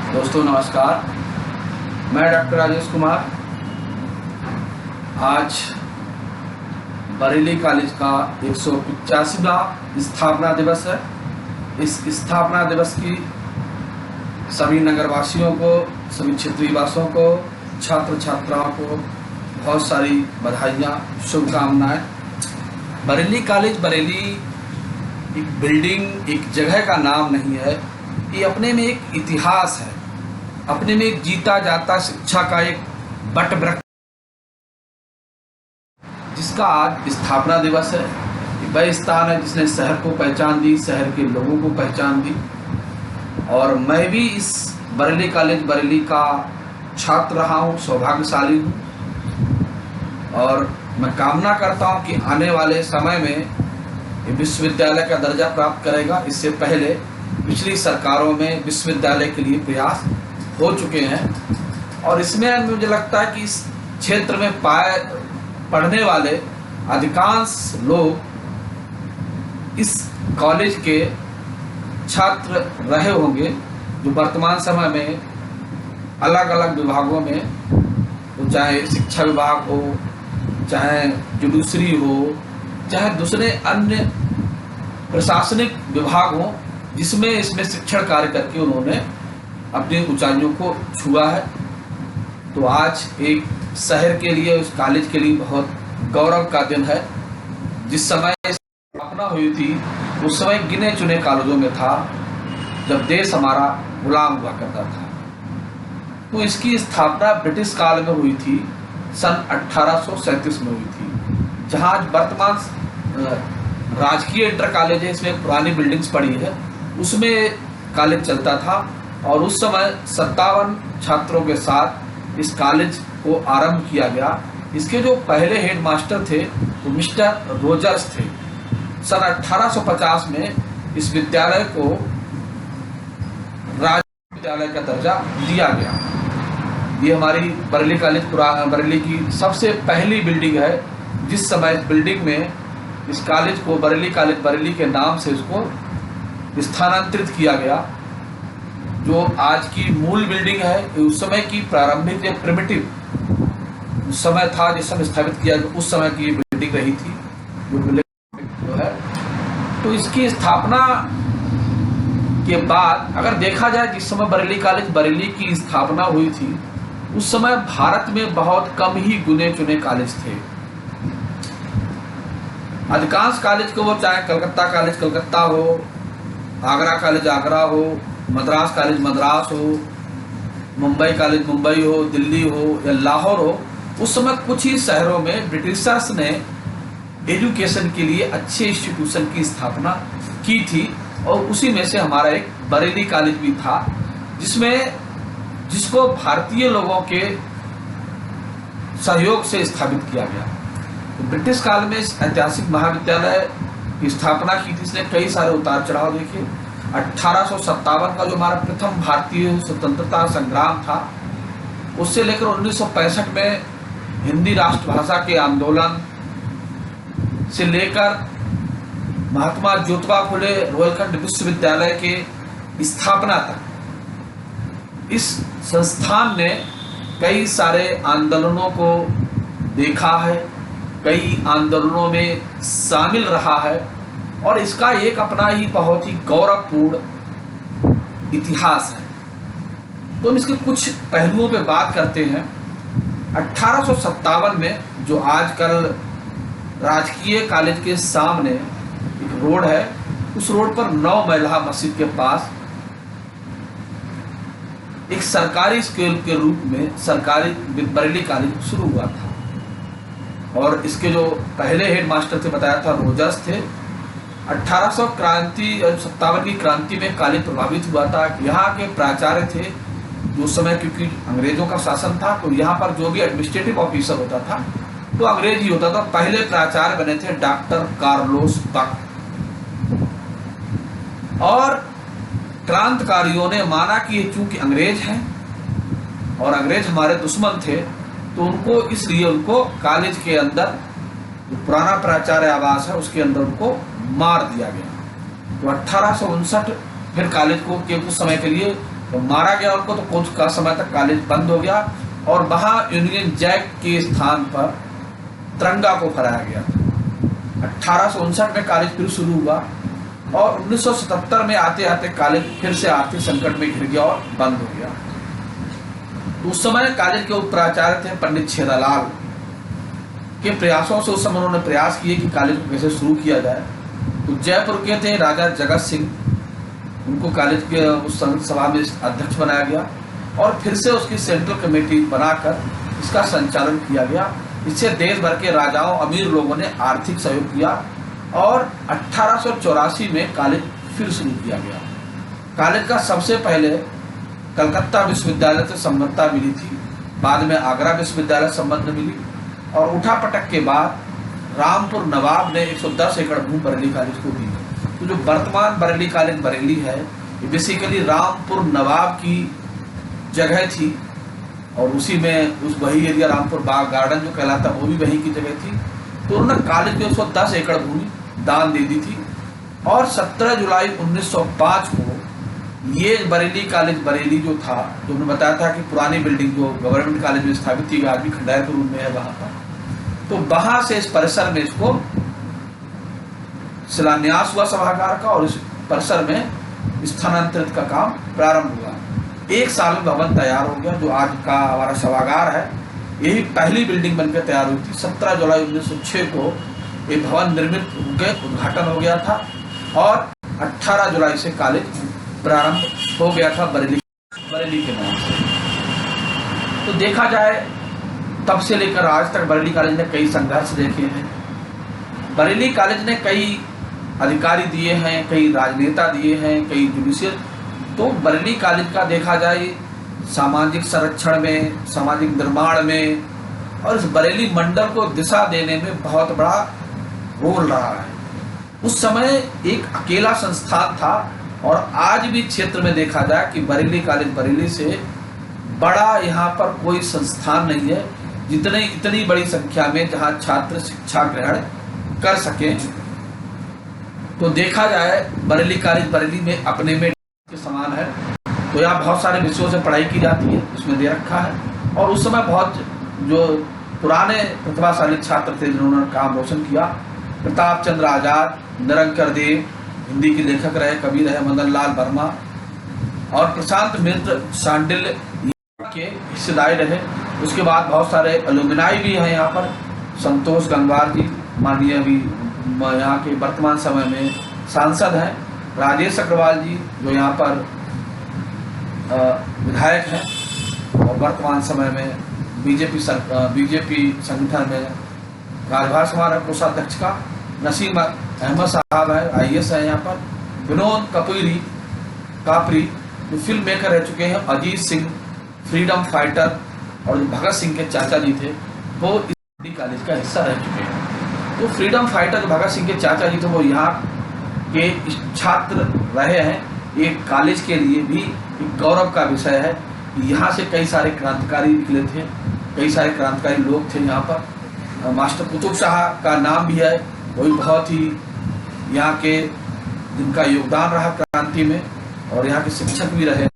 दोस्तों नमस्कार, मैं डॉक्टर राजेश कुमार। आज बरेली कॉलेज का 185वां स्थापना दिवस है। इस स्थापना दिवस की सभी नगरवासियों को, सभी क्षेत्रीय वासियों को, छात्र छात्राओं को बहुत सारी बधाइयाँ, शुभकामनाएं। बरेली कॉलेज बरेली एक बिल्डिंग, एक जगह का नाम नहीं है। ये अपने में एक इतिहास है, अपने में एक जीता जाता शिक्षा का एक बट वृक्ष, जिसका आज स्थापना दिवस है। वह स्थान है जिसने शहर को पहचान दी, शहर के लोगों को पहचान दी। और मैं भी इस बरेली कॉलेज बरेली का छात्र रहा हूँ, सौभाग्यशाली हूँ। और मैं कामना करता हूँ कि आने वाले समय में ये विश्वविद्यालय का दर्जा प्राप्त करेगा। इससे पहले पिछली सरकारों में विश्वविद्यालय के लिए प्रयास हो चुके हैं और इसमें मुझे लगता है कि इस क्षेत्र में पढ़ने वाले अधिकांश लोग इस कॉलेज के छात्र रहे होंगे, जो वर्तमान समय में अलग अलग विभागों में, तो चाहे शिक्षा विभाग हो, चाहे जुडिशरी हो, चाहे दूसरे अन्य प्रशासनिक विभाग हो, जिसमें इसमें शिक्षण कार्य करके उन्होंने अपनी ऊंचाइयों को छुआ है। तो आज एक शहर के लिए, उस कॉलेज के लिए बहुत गौरव का दिन है। जिस समय स्थापना हुई थी उस समय गिने चुने कॉलेजों में था, जब देश हमारा गुलाम हुआ करता था। तो इसकी स्थापना ब्रिटिश काल में हुई थी, सन 1837 में हुई थी। जहाँ आज वर्तमान राजकीय इंटर कॉलेज है, इसमें पुरानी बिल्डिंग्स पड़ी है, उसमें कॉलेज चलता था। और उस समय 57 छात्रों के साथ इस कॉलेज को आरंभ किया गया। इसके जो पहले हेड मास्टर थे वो मिस्टर रोजर्स थे। सन 1850 में इस विद्यालय को राज्य विद्यालय का दर्जा दिया गया। ये हमारी बरेली कॉलेज बरेली की सबसे पहली बिल्डिंग है, जिस समय इस बिल्डिंग में इस कॉलेज को बरेली कॉलेज बरेली के नाम से इसको स्थानांतरित किया गया। जो आज की मूल बिल्डिंग है, उस समय की प्रारंभिक जो प्रिमिटिव उस समय था, जिस समय स्थापित किया गया, उस समय की बिल्डिंग रही थी जो बिल्डिंग जो है। तो इसकी स्थापना के बाद अगर देखा जाए, जिस समय बरेली कॉलेज बरेली की स्थापना हुई थी, उस समय भारत में बहुत कम ही गुने चुने कॉलेज थे। अधिकांश कॉलेज को, वो चाहे कलकत्ता कॉलेज कलकत्ता हो, आगरा कॉलेज आगरा हो, मद्रास कॉलेज मद्रास हो, मुंबई कॉलेज मुंबई हो, दिल्ली हो या लाहौर हो, उस समय कुछ ही शहरों में ब्रिटिशर्स ने एजुकेशन के लिए अच्छे इंस्टीट्यूशन की स्थापना की थी। और उसी में से हमारा एक बरेली कॉलेज भी था, जिसको भारतीय लोगों के सहयोग से स्थापित किया गया। तो ब्रिटिश काल में इस ऐतिहासिक महाविद्यालय की स्थापना की थी। इसने कई सारे उतार चढ़ाव देखे। 1857 का जो हमारा प्रथम भारतीय स्वतंत्रता संग्राम था, उससे लेकर 1965 में हिंदी राष्ट्रभाषा के आंदोलन से लेकर महात्मा ज्योतिबा फुले रोहिलखंड विश्वविद्यालय के स्थापना तक, इस संस्थान ने कई सारे आंदोलनों को देखा है, कई आंदोलनों में शामिल रहा है और इसका एक अपना ही बहुत ही गौरवपूर्ण इतिहास है। तो हम इसके कुछ पहलुओं पे बात करते हैं। 1857 में जो आजकल राजकीय कॉलेज के सामने एक रोड है, उस रोड पर 9 महिला मस्जिद के पास एक सरकारी स्कूल के रूप में सरकारी बरेली कॉलेज शुरू हुआ था। और इसके जो पहले हेड मास्टर थे, बताया था, रोजर्स थे। 1857 की क्रांति में कॉलेज प्रभावित हुआ था। यहाँ के प्राचार्य थे, जो उस समय क्योंकि अंग्रेजों का शासन था, तो यहाँ पर जो भी एडमिनिस्ट्रेटिव ऑफिसर होता था तो अंग्रेज ही होता था। पहले प्राचार्य बने थे डॉक्टर कार्लोस बक। और क्रांतिकारियों ने माना कि चूंकि अंग्रेज हैं और अंग्रेज हमारे दुश्मन थे, तो उनको इसलिए उनको कॉलेज के अंदर, जो पुराना प्राचार्य आवास है उसके अंदर उनको मार दिया गया। तो 1859 फिर कॉलेज को के कुछ समय के लिए तो मारा गया उनको, तो कुछ का समय तक कॉलेज बंद हो गया और वहाँ यूनियन जैक के स्थान पर तिरंगा को फहराया गया था। 1859 में कॉलेज फिर शुरू हुआ और 1977 में आते आते कॉलेज फिर से आर्थिक संकट में घिर गया और बंद हो गया। तो उस समय कॉलेज के उप प्राचार्य थे पंडित छेदालाल के प्रयासों से उस समय उन्होंने प्रयास किए कि कॉलेज को कैसे शुरू किया जाए। तो जयपुर के थे राजा जगत सिंह, उनको कॉलेज के उस सभा में अध्यक्ष बनाया गया और फिर से उसकी सेंट्रल कमेटी बनाकर इसका संचालन किया गया। इससे देश भर के राजाओं अमीर लोगों ने आर्थिक सहयोग किया और 1884 में कॉलेज फिर शुरू किया गया। कॉलेज का सबसे पहले कलकत्ता विश्वविद्यालय से संबद्धता मिली थी, बाद में आगरा विश्वविद्यालय संबद्ध मिली और उठापटक के बाद रामपुर नवाब ने 110 एकड़ भूमि बरेली कॉलेज को दी। तो जो वर्तमान बरेली कॉलेज बरेली है, ये बेसिकली रामपुर नवाब की जगह थी और उसी में उस वही एरिया रामपुर बाग गार्डन जो कहलाता वो भी वहीं की जगह थी। तो उन्होंने कॉलेज को 110 एकड़ भूमि दान दे दी थी और 17 जुलाई 1905 को ये बरेली कॉलेज बरेली जो था, जो हमने बताया था कि पुरानी बिल्डिंग जो गवर्नमेंट कॉलेज में स्थापित थी, आज भी खंडायत रूम में है वहाँ पर, तो वहाँ से इस परिसर में इसको शिलान्यास हुआ सभागार का और इस परिसर में स्थानांतरित का काम प्रारंभ हुआ। 1 साल में भवन तैयार हो गया। जो आज का हमारा सभागार है, यही पहली बिल्डिंग बनकर तैयार हुई थी। 17 जुलाई 1906 को ये भवन निर्मित होकर उद्घाटन हो गया था और 18 जुलाई से कॉलेज प्रारंभ हो गया था बरेली के नाम से। तो देखा जाए तब से लेकर आज तक बरेली कॉलेज ने कई संघर्ष देखे हैं। बरेली कॉलेज ने कई अधिकारी दिए हैं, कई राजनेता दिए हैं, कई जुडिशियल। तो बरेली कॉलेज का देखा जाए सामाजिक संरक्षण में, सामाजिक निर्माण में और इस बरेली मंडल को दिशा देने में बहुत बड़ा रोल रहा है। उस समय एक अकेला संस्थान था और आज भी क्षेत्र में देखा जाए कि बरेली कॉलेज बरेली से बड़ा यहाँ पर कोई संस्थान नहीं है, जितने इतनी बड़ी संख्या में जहाँ छात्र शिक्षा ग्रहण कर सके। तो देखा जाए बरेली कॉलेज बरेली में अपने में के समान है। तो यहाँ बहुत सारे विषयों से पढ़ाई की जाती है, इसमें दे रखा है। और उस समय बहुत जो पुराने प्रतिभाशाली छात्र थे जिन्होंने काम रोशन किया, प्रताप चंद्र आजाद, निरंकर देव हिंदी के लेखक रहे, कवि रहे, मदन लाल वर्मा और प्रशांत मित्र शांडिल्य के हिस्सेदारी रहे। उसके बाद बहुत सारे एलुमनाई भी हैं यहाँ पर। संतोष गंगवार जी माननीय अभी यहाँ के वर्तमान समय में सांसद हैं, राजेश अग्रवाल जी जो यहाँ पर विधायक हैं और वर्तमान समय में बीजेपी संगठन में कार्यभार संभाल रहे कोषाध्यक्ष का। नसीम अहमद साहब है, IAS है यहाँ पर। विनोद कापरी जो फिल्म मेकर रह चुके हैं। अजीत सिंह फ्रीडम फाइटर और भगत सिंह के चाचा जी थे, वो इस कॉलेज का हिस्सा रह चुके हैं। तो फ्रीडम फाइटर भगत सिंह के चाचा जी थे, वो यहाँ के छात्र रहे हैं। एक कॉलेज के लिए भी एक गौरव का विषय है। यहाँ से कई सारे क्रांतिकारी निकले थे, कई सारे क्रांतिकारी लोग थे यहाँ पर। मास्टर कुतुब शाह का नाम भी है, वही बहुत ही यहाँ के जिनका योगदान रहा क्रांति में और यहाँ के शिक्षक भी रहे।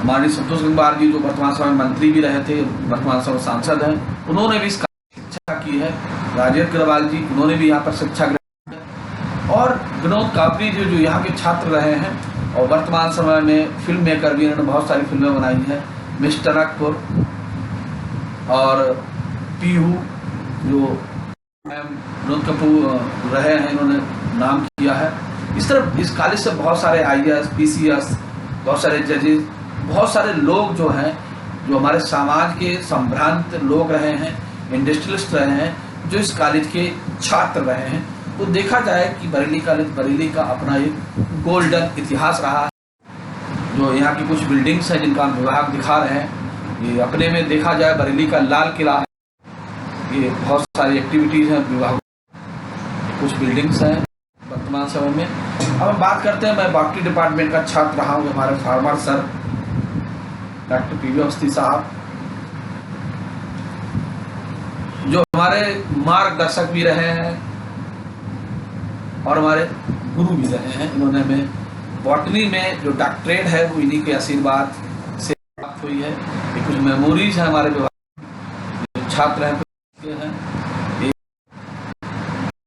माननीय संतोष गंगवार जी जो वर्तमान समय मंत्री भी रहे थे, वर्तमान समय सांसद हैं, उन्होंने भी इसका शिक्षा की है। राजेश अग्रवाल जी उन्होंने भी यहाँ पर शिक्षा ग्रहण और विनोद कापरी जी जो यहाँ के छात्र रहे हैं और वर्तमान समय में फिल्म मेकर भी, इन्होंने बहुत सारी फिल्में बनाई हैं। मिस्टर अकबर और पीहू जो विनोद कपूर रहे हैं, इन्होंने नाम किया है। इस तरह इस कॉलेज से बहुत सारे IAS, PCS, बहुत सारे जजेस, बहुत सारे लोग जो हैं, जो हमारे समाज के संभ्रांत लोग रहे हैं, इंडस्ट्रियलिस्ट रहे हैं, जो इस कॉलेज के छात्र रहे हैं। तो देखा जाए कि बरेली कॉलेज बरेली का अपना एक गोल्डन इतिहास रहा है। जो यहाँ की कुछ बिल्डिंग्स हैं जिनका हम विभाग दिखा रहे हैं, ये अपने में देखा जाए बरेली का लाल किला है। ये बहुत सारी एक्टिविटीज़ हैं विभाग, कुछ बिल्डिंग्स हैं वर्तमान समय में। अब हम बात करते हैं, मैं बॉटनी डिपार्टमेंट का छात्र रहा हूँ। हमारे farmer sir doctor PV Awasthi साहब जो हमारे मार्गदर्शक भी रहे हैं और हमारे गुरु भी रहे हैं। इन्होंने हमें बॉटनी में जो डॉक्टरेट है वो इन्हीं के आशीर्वाद से प्राप्त हुई है। ये कुछ मेमोरीज है हमारे विभाग जो छात्र हैं